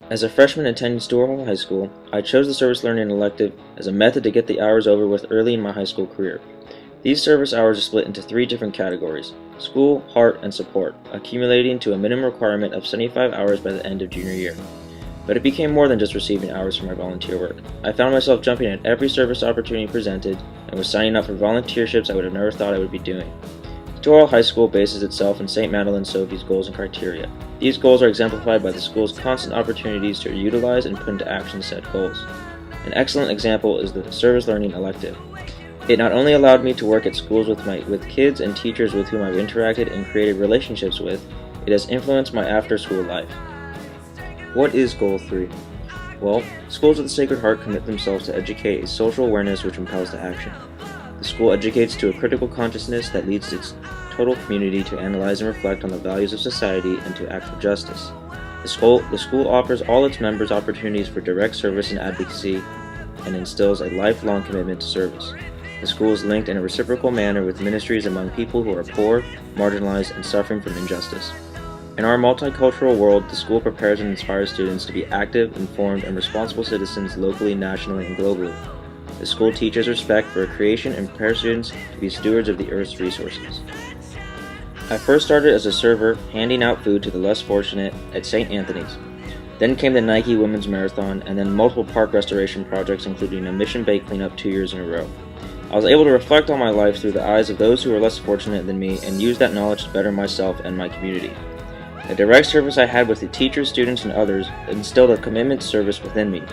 As a freshman attending Stuart High School, I chose the service learning elective as a method to get the hours over with early in my high school career. These service hours are split into three different categories: school, heart, and support, accumulating to a minimum requirement of 75 hours by the end of junior year. But it became more than just receiving hours for my volunteer work. I found myself jumping at every service opportunity presented and was signing up for volunteerships I would have never thought I would be doing. Stuart High School bases itself in St. Madeleine Sophie's goals and criteria. These goals are exemplified by the school's constant opportunities to utilize and put into action said goals. An excellent example is the service learning elective. It not only allowed me to work at schools with kids and teachers with whom I've interacted and created relationships with, it has influenced my after-school life. What is Goal 3? Well, schools of the Sacred Heart commit themselves to educate a social awareness which impels to action. The school educates to a critical consciousness that leads its total community to analyze and reflect on the values of society and to act for justice. The school offers all its members opportunities for direct service and advocacy and instills a lifelong commitment to service. The school is linked in a reciprocal manner with ministries among people who are poor, marginalized, and suffering from injustice. In our multicultural world, the school prepares and inspires students to be active, informed, and responsible citizens locally, nationally, and globally. The school teaches respect for creation and prepares students to be stewards of the Earth's resources. I first started as a server, handing out food to the less fortunate at St. Anthony's. Then came the Nike Women's Marathon, and then multiple park restoration projects, including a Mission Bay cleanup 2 years in a row. I was able to reflect on my life through the eyes of those who were less fortunate than me and use that knowledge to better myself and my community. The direct service I had with the teachers, students, and others instilled a commitment to service within me.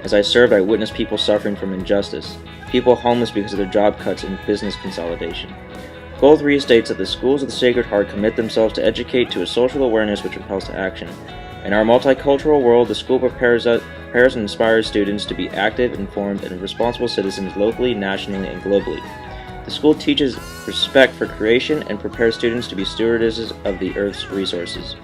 As I served, I witnessed people suffering from injustice, people homeless because of their job cuts and business consolidation. Goal 3 states that the schools of the Sacred Heart commit themselves to educate to a social awareness which impels to action. In our multicultural world, the school prepares and inspires students to be active, informed, and responsible citizens locally, nationally, and globally. The school teaches respect for creation and prepares students to be stewardesses of the Earth's resources.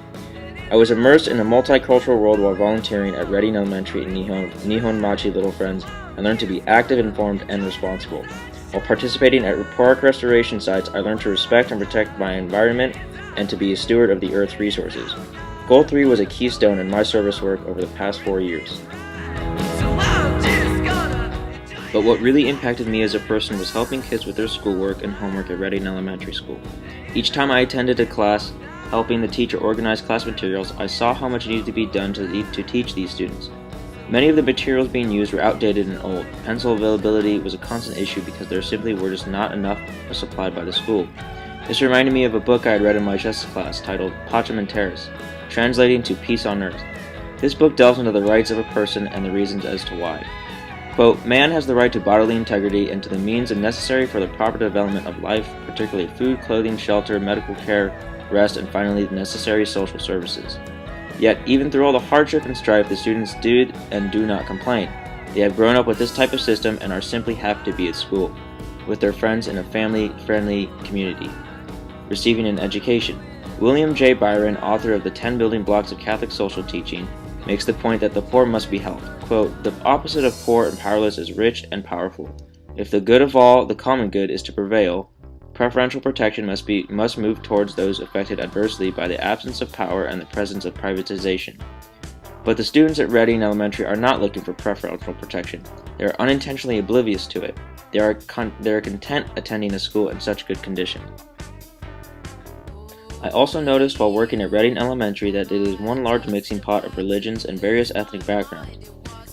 I was immersed in a multicultural world while volunteering at Reading Elementary in Nihon Machi Little Friends and learned to be active, informed, and responsible. While participating at park restoration sites, I learned to respect and protect my environment and to be a steward of the Earth's resources. Goal 3 was a keystone in my service work over the past 4 years. But what really impacted me as a person was helping kids with their schoolwork and homework at Reading Elementary School. Each time I attended a class, helping the teacher organize class materials, I saw how much needed to be done to teach these students. Many of the materials being used were outdated and old. Pencil availability was a constant issue because there simply were just not enough supplied by the school. This reminded me of a book I had read in my chess class titled Pacem in Terris, translating to Peace on Earth. This book delves into the rights of a person and the reasons as to why. Quote, man has the right to bodily integrity and to the means necessary for the proper development of life, particularly food, clothing, shelter, medical care, rest, and finally the necessary social services. Yet, even through all the hardship and strife, the students did and do not complain. They have grown up with this type of system and are simply happy to be at school, with their friends in a family-friendly community, receiving an education. William J. Byron, author of the 10 Building Blocks of Catholic Social Teaching, makes the point that the poor must be helped. Quote, the opposite of poor and powerless is rich and powerful. If the good of all, the common good, is to prevail, preferential protection must move towards those affected adversely by the absence of power and the presence of privatization. But the students at Reading Elementary are not looking for preferential protection. They are unintentionally oblivious to it. They are content attending a school in such good condition. I also noticed while working at Reading Elementary that it is one large mixing pot of religions and various ethnic backgrounds.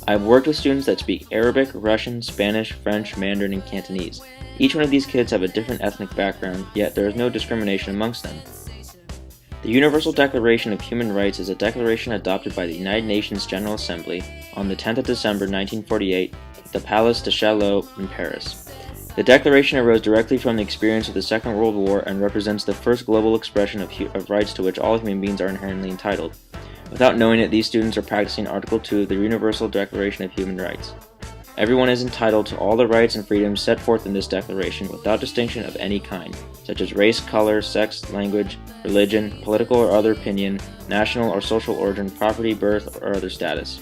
I have worked with students that speak Arabic, Russian, Spanish, French, Mandarin, and Cantonese. Each one of these kids have a different ethnic background, yet there is no discrimination amongst them. The Universal Declaration of Human Rights is a declaration adopted by the United Nations General Assembly on the 10th of December 1948 at the Palace de Chaillot in Paris. The declaration arose directly from the experience of the Second World War and represents the first global expression of rights to which all human beings are inherently entitled. Without knowing it, these students are practicing Article 2 of the Universal Declaration of Human Rights. Everyone is entitled to all the rights and freedoms set forth in this declaration without distinction of any kind, such as race, color, sex, language, religion, political or other opinion, national or social origin, property, birth, or other status.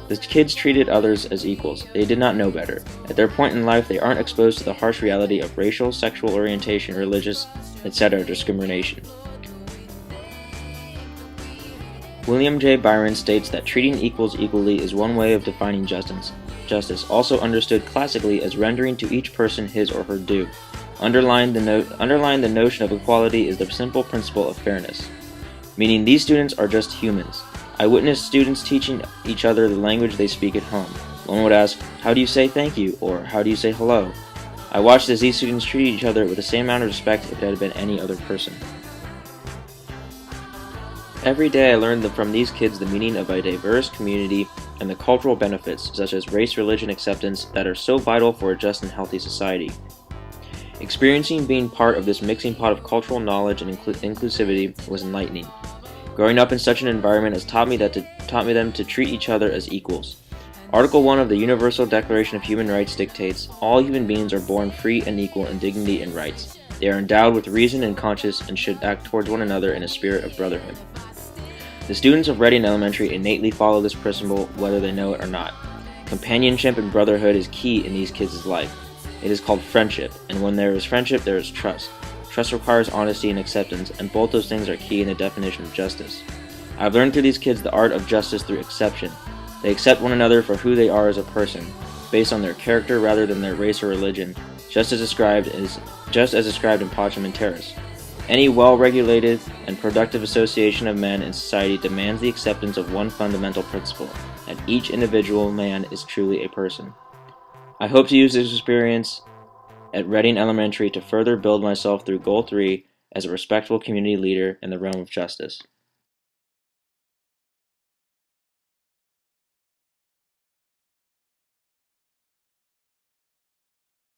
The kids treated others as equals. They did not know better. At their point in life, they aren't exposed to the harsh reality of racial, sexual orientation, religious, etc. discrimination. William J. Byron states that treating equals equally is one way of defining justice. Justice, also understood classically as rendering to each person his or her due. Underlying the notion of equality is the simple principle of fairness, meaning these students are just humans. I witnessed students teaching each other the language they speak at home. One would ask, "How do you say thank you?" or "How do you say hello?" I watched as these students treated each other with the same amount of respect if it had been any other person. Every day I learned from these kids the meaning of a diverse community and the cultural benefits, such as race, religion, acceptance, that are so vital for a just and healthy society. Experiencing being part of this mixing pot of cultural knowledge and inclusivity was enlightening. Growing up in such an environment has taught me them to treat each other as equals. Article 1 of the Universal Declaration of Human Rights dictates, "All human beings are born free and equal in dignity and rights. They are endowed with reason and conscience and should act towards one another in a spirit of brotherhood." The students of Reading Elementary innately follow this principle whether they know it or not. Companionship and brotherhood is key in these kids' life. It is called friendship, and when there is friendship, there is trust. Trust requires honesty and acceptance, and both those things are key in the definition of justice. I've learned through these kids the art of justice through exception. They accept one another for who they are as a person, based on their character rather than their race or religion, just as described in Pacem in Terris. Any well-regulated and productive association of men in society demands the acceptance of one fundamental principle, that each individual man is truly a person. I hope to use this experience at Reading Elementary to further build myself through Goal 3 as a respectful community leader in the realm of justice.